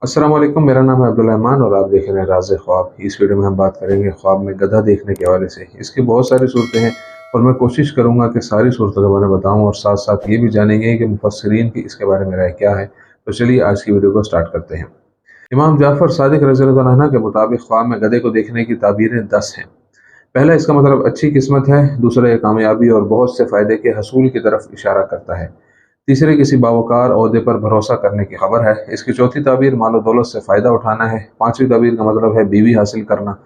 अस्सलाम वालेकुम। मेरा नाम है अब्दुल रहमान और आप देख रहे हैं राज़ ख्वाब। इस वीडियो में हम बात करेंगे ख्वाब में गधा देखने के हवाले से। इसकी बहुत सारी सूरतें हैं और मैं कोशिश करूंगा कि सारी सूरतों के बारे में बताऊं और साथ साथ ये भी जानेंगे कि मुफस्सिरीन की इसके बारे में राय क्या है। तो चलिए आज की वीडियो को स्टार्ट करते हैं। इमाम जाफ़र सादिक रज़ियल्लाहु अन्हु के मुताबिक ख्वाब में गधे को देखने की ताबीरें 10 हैं। पहला, इसका मतलब अच्छी किस्मत है। दूसरा, ये कामयाबी और बहुत से फ़ायदे के हसूल की तरफ इशारा करता है। तीसरे, किसी बावकार ओहदे पर भरोसा करने की खबर है। इसकी चौथी ताबीर मालो दौलत से फ़ायदा उठाना है। पाँचवीं ताबीर का मतलब है बीवी हासिल करना।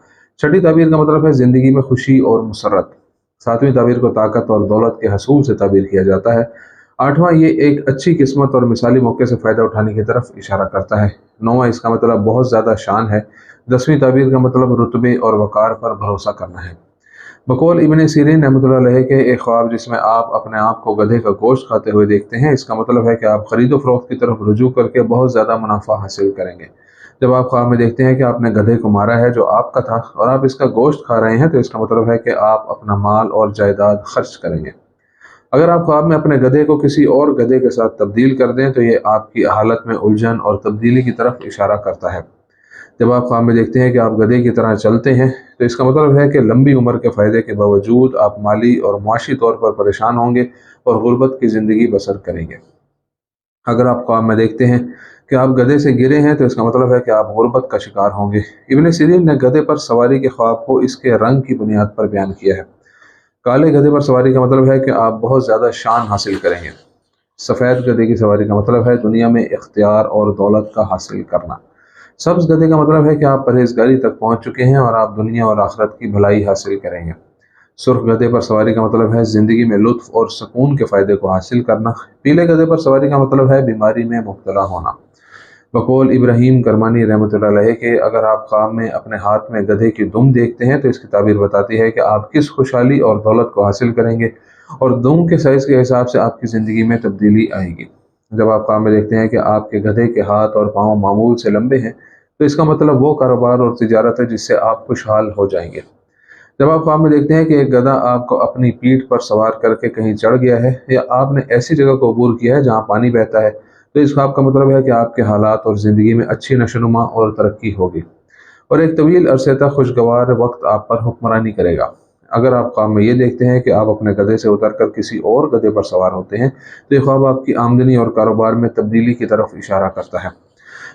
छठी ताबीर का मतलब है ज़िंदगी में खुशी और मुसर्रत। सातवीं ताबीर को ताकत और दौलत के हसूल से ताबीर किया जाता है। आठवां, ये एक अच्छी किस्मत और मिसाली मौके से फ़ायदा उठाने की तरफ इशारा करता है। नौवां, इसका मतलब बहुत ज़्यादा शान है। दसवीं ताबीर का मतलब रुतबे और वक़ार पर भरोसा करना है। बकौल इब्न सीरीन रहमतुल्लाह अलैह के एक ख्वाब जिसमें आप अपने आप को गधे का गोश्त खाते हुए देखते हैं, इसका मतलब है कि आप खरीदो फरोख्त की तरफ रुजू करके बहुत ज़्यादा मुनाफा हासिल करेंगे। जब आप ख्वाब में देखते हैं कि आपने गधे को मारा है जो आपका था और आप इसका गोश्त खा रहे हैं, तो इसका मतलब है कि आप अपना माल और जायदाद खर्च करेंगे। अगर आप ख्वाब में अपने गधे को किसी और गधे के साथ तब्दील कर दें, तो ये आपकी हालत में उलझन और तब्दीली की तरफ इशारा करता है। जब आप ख्वाब में देखते हैं कि आप गधे की तरह चलते हैं, तो इसका मतलब है कि लंबी उम्र के फ़ायदे के बावजूद आप माली और मुआशी तौर पर परेशान होंगे और गुर्बत की ज़िंदगी बसर करेंगे। अगर आप ख्वाब में देखते हैं कि आप गधे से गिरे हैं, तो इसका मतलब है कि आप गुर्बत का शिकार होंगे। इब्न सीरीन ने गधे पर सवारी के ख्वाब को इसके रंग की बुनियाद पर बयान किया है। काले गधे पर सवारी का मतलब है कि आप बहुत ज़्यादा शान हासिल करेंगे। सफ़ेद गधे की सवारी का मतलब है दुनिया में इख्तियार और दौलत का हासिल करना। सब्ज़ गधे का मतलब है कि आप परहेजगारी तक पहुंच चुके हैं और आप दुनिया और आखिरत की भलाई हासिल करेंगे। सुर्ख गधे पर सवारी का मतलब है ज़िंदगी में लुत्फ़ और सुकून के फ़ायदे को हासिल करना। पीले गधे पर सवारी का मतलब है बीमारी में मुब्तला होना। बकौल इब्राहीम करमानी रहमतुल्लाह अलैह के, अगर आप ख्वाब में अपने हाथ में गधे की दुम देखते हैं, तो इसकी ताबीर बताती है कि आप किस खुशहाली और दौलत को हासिल करेंगे और दुम के साइज़ के हिसाब से आपकी ज़िंदगी में तब्दीली आएगी। जब आप ख्वाब में देखते हैं कि आपके गधे के हाथ और पाँव मामूल से लंबे हैं, तो इसका मतलब वो कारोबार और तिजारत है जिससे आप खुशहाल हो जाएंगे। जब आप ख्वाब में देखते हैं कि एक गधा आपको अपनी पीठ पर सवार करके कहीं चढ़ गया है या आपने ऐसी जगह को अबूर किया है जहाँ पानी बहता है, तो इस ख्वाब का मतलब है कि आपके हालात और ज़िंदगी में अच्छी नशोनुमा और तरक्की होगी और एक तवील अरसे तक खुशगवार वक्त आप पर हुक्मरानी करेगा। अगर आप ख्वाब में ये देखते हैं कि आप अपने गधे से उतरकर किसी और गधे पर सवार होते हैं, तो ये ख्वाब आपकी आमदनी और कारोबार में तब्दीली की तरफ इशारा करता है।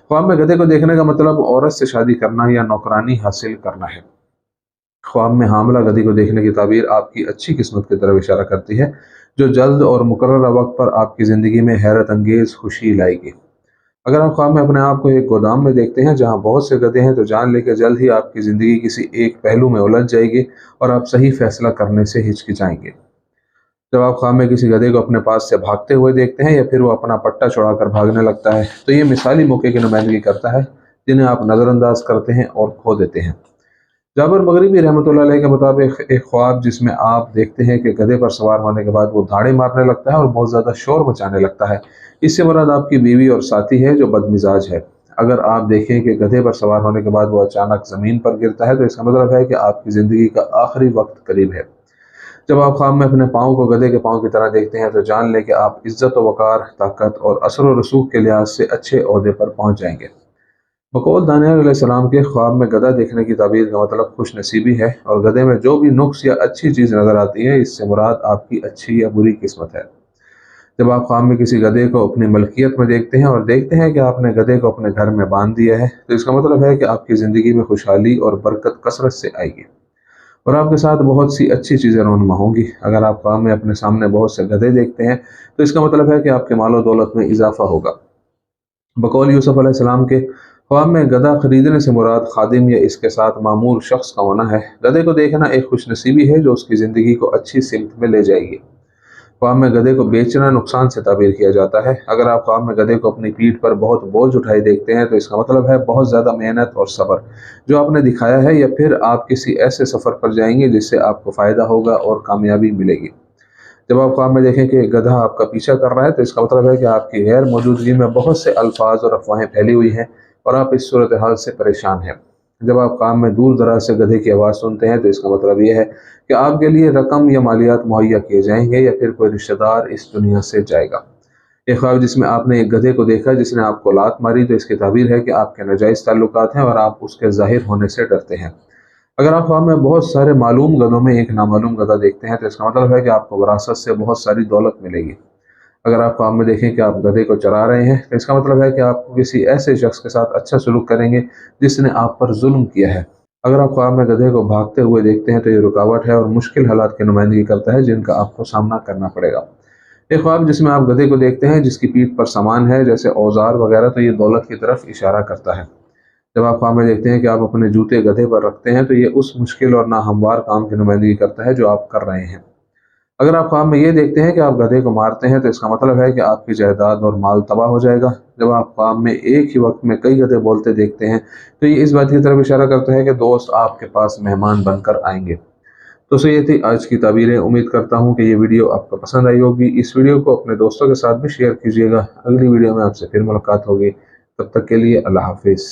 ख्वाब में गधे को देखने का मतलब औरत से शादी करना या नौकरानी हासिल करना है। ख्वाब में हामला गधी को देखने की ताबीर आपकी अच्छी किस्मत की तरफ इशारा करती है, जो जल्द और मुकर्रर वक्त पर आपकी ज़िंदगी में हैरत अंगेज़ खुशी लाएगी। अगर आप ख्वाब में अपने आप को एक गोदाम में देखते हैं जहां बहुत से गधे हैं, तो जान लेकर जल्द ही आपकी ज़िंदगी किसी एक पहलू में उलझ जाएगी और आप सही फैसला करने से हिचकिचाएंगे। जब आप ख्वाब में किसी गधे को अपने पास से भागते हुए देखते हैं या फिर वो अपना पट्टा छुड़ाकर भागने लगता है, तो ये मिसाली मौके की नुमाइंदगी करता है जिन्हें आप नज़रअंदाज करते हैं और खो देते हैं। जाबिर मगरिबी रहमतुल्लाह अलैह के मुताबिक एक ख्वाब जिसमें आप देखते हैं कि गधे पर सवार होने के बाद वो धाड़े मारने लगता है और बहुत ज़्यादा शोर मचाने लगता है, इससे मुराद आपकी बीवी और साथी है जो बदमिजाज है। अगर आप देखें कि गधे पर सवार होने के बाद वो अचानक ज़मीन पर गिरता है, तो इसका मतलब है कि आपकी ज़िंदगी का आखिरी वक्त करीब है। जब आप ख्वाब में अपने पाँव को गधे के पाँव की तरह देखते हैं, तो जान लें कि आप इज्जत व वक़ार, ताकत और असर व रसूख के लिहाज से अच्छे ओहदे पर पहुँच जाएंगे। बकौल दानियल अलैहिस्सलाम के, ख्वाब में गधा देखने की ताबीर का मतलब खुश नसीबी है और गधे में जो भी नुक्स या अच्छी चीज़ नज़र आती है, इससे मुराद आपकी अच्छी या बुरी किस्मत है। जब आप ख्वाब में किसी गधे को अपनी मलकियत में देखते हैं और देखते हैं कि आपने गधे को अपने घर में बांध दिया है, तो इसका मतलब है कि आपकी ज़िंदगी में खुशहाली और बरकत कसरत से आएगी और आपके साथ बहुत सी अच्छी चीज़ें रोनमा होंगी। अगर आप ख्वाब में अपने सामने बहुत से गधे देखते हैं, तो इसका मतलब है कि आपके मालो दौलत में इजाफा होगा। बकौल यूसुफ अलैहिस्सलाम के, ख्वाब में गधा खरीदने से मुराद खादिम या इसके साथ मामूर शख्स का होना है। गधे को देखना एक खुशनसीबी है जो उसकी ज़िंदगी को अच्छी सिमत में ले जाएगी। ख्वाब में गधे को बेचना नुकसान से ताबीर किया जाता है। अगर आप ख्वाब में गधे को अपनी पीठ पर बहुत बोझ उठाए देखते हैं, तो इसका मतलब है बहुत ज़्यादा मेहनत और सब्र जो आपने दिखाया है, या फिर आप किसी ऐसे सफ़र पर जाएंगे जिससे आपको फ़ायदा होगा और कामयाबी मिलेगी। जब आप ख्वाब में देखें कि एक गधा आपका पीछा कर रहा है, तो इसका मतलब है कि आपकी गैर मौजूदगी में बहुत से अल्फाज और अफवाहें फैली हुई हैं और आप इस सूरत हाल से परेशान हैं। जब आप ख्वाब में दूर दराज से गधे की आवाज़ सुनते हैं, तो इसका मतलब यह है कि आपके लिए रकम या मालियात मुहैया किए जाएंगे या फिर कोई रिश्तेदार इस दुनिया से जाएगा। एक ख्वाब जिसमें आपने एक गधे को देखा जिसने आपको लात मारी, तो इसकी ताबीर है कि आपके नाजायज़ ताल्लुकात हैं और आप उसके ज़ाहिर होने से डरते हैं। अगर आप ख्वाब में बहुत सारे मालूम गधों में एक नामालूम गधा देखते हैं, तो इसका मतलब है कि आपको विरासत से बहुत सारी दौलत मिलेगी। अगर आप ख्वाब में देखें कि आप गधे को चरा रहे हैं, तो इसका मतलब है कि आप किसी ऐसे शख्स के साथ अच्छा सलूक करेंगे जिसने आप पर जुल्म किया है। अगर आप ख्वाब में गधे को भागते हुए देखते हैं, तो ये रुकावट है और मुश्किल हालात की नुमाइंदगी करता है जिनका आपको सामना करना पड़ेगा। एक ख्वाब जिसमें आप गधे को देखते हैं जिसकी पीठ पर सामान है जैसे औजार वगैरह, तो ये दौलत की तरफ इशारा करता है। जब आप ख्वाब में देखते हैं कि आप अपने जूते गधे पर रखते हैं, तो ये उस मुश्किल और नाहमवार काम की नुमाइंदगी करता है जो आप कर रहे हैं। अगर आप ख्वाब में ये देखते हैं कि आप गधे को मारते हैं, तो इसका मतलब है कि आपकी जायदाद और माल तबाह हो जाएगा। जब आप ख्वाब में एक ही वक्त में कई गधे बोलते देखते हैं, तो ये इस बात की तरफ इशारा करता है कि दोस्त आपके पास मेहमान बनकर आएंगे। तो सो ये थी आज की ताबीरें। उम्मीद करता हूँ कि ये वीडियो आपको पसंद आई होगी। इस वीडियो को अपने दोस्तों के साथ भी शेयर कीजिएगा। अगली वीडियो में आपसे फिर मुलाकात होगी। तब तक के लिए अल्लाह हाफिज़।